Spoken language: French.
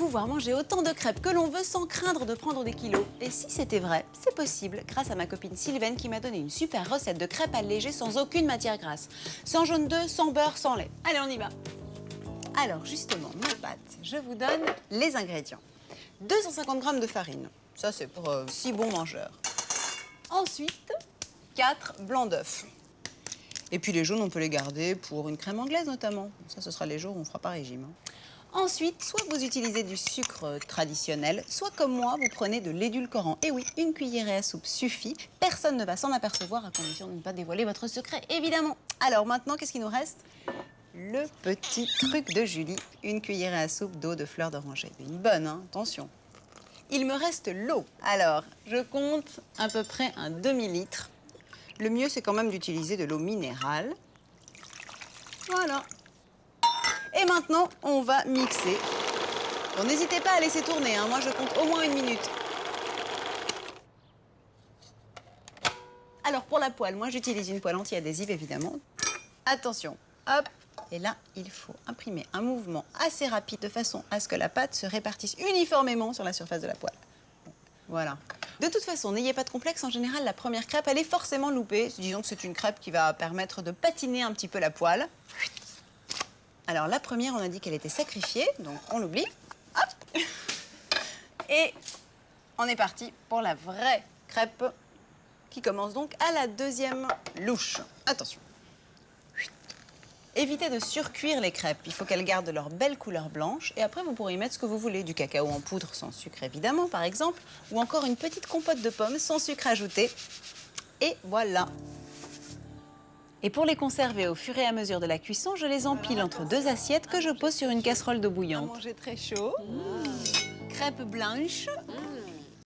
pouvoir manger autant de crêpes que l'on veut sans craindre de prendre des kilos. Et si c'était vrai, c'est possible grâce à ma copine Sylvaine qui m'a donné une super recette de crêpes allégées sans aucune matière grasse. Sans jaune d'œuf, sans beurre, sans lait. Allez, on y va. Alors justement, ma pâte, je vous donne les ingrédients. 250 g de farine, ça c'est pour 6 bons mangeurs. Ensuite, 4 blancs d'œufs. Et puis les jaunes, on peut les garder pour une crème anglaise notamment. Ça, ce sera les jours où on ne fera pas régime. Ensuite, soit vous utilisez du sucre traditionnel, soit comme moi, vous prenez de l'édulcorant. Et oui, une cuillerée à soupe suffit. Personne ne va s'en apercevoir à condition de ne pas dévoiler votre secret, évidemment. Alors maintenant, qu'est-ce qu'il nous reste? Le petit truc de Julie, une cuillerée à soupe d'eau de fleur d'oranger. Une bonne, hein, attention. Il me reste l'eau. Alors, je compte à peu près un demi-litre. Le mieux, c'est quand même d'utiliser de l'eau minérale. Voilà. Et maintenant, on va mixer. Bon, n'hésitez pas à laisser tourner, hein. Moi, je compte au moins 1 minute. Alors, pour la poêle, moi, j'utilise une poêle anti-adhésive, évidemment. Attention, hop. Et là, il faut imprimer un mouvement assez rapide de façon à ce que la pâte se répartisse uniformément sur la surface de la poêle. Voilà. De toute façon, n'ayez pas de complexe. En général, la première crêpe, elle est forcément loupée. Disons que c'est une crêpe qui va permettre de patiner un petit peu la poêle. Alors, la première, on a dit qu'elle était sacrifiée, donc on l'oublie. Hop. Et on est parti pour la vraie crêpe qui commence donc à la deuxième louche. Attention. Évitez de surcuire les crêpes. Il faut qu'elles gardent leur belle couleur blanche. Et après, vous pourrez y mettre ce que vous voulez. Du cacao en poudre sans sucre, évidemment, par exemple. Ou encore une petite compote de pommes sans sucre ajouté. Et voilà. Et pour les conserver au fur et à mesure de la cuisson, je les empile entre 2 assiettes que je pose sur une casserole d'eau bouillante. À manger très chaud. Crêpes blanches.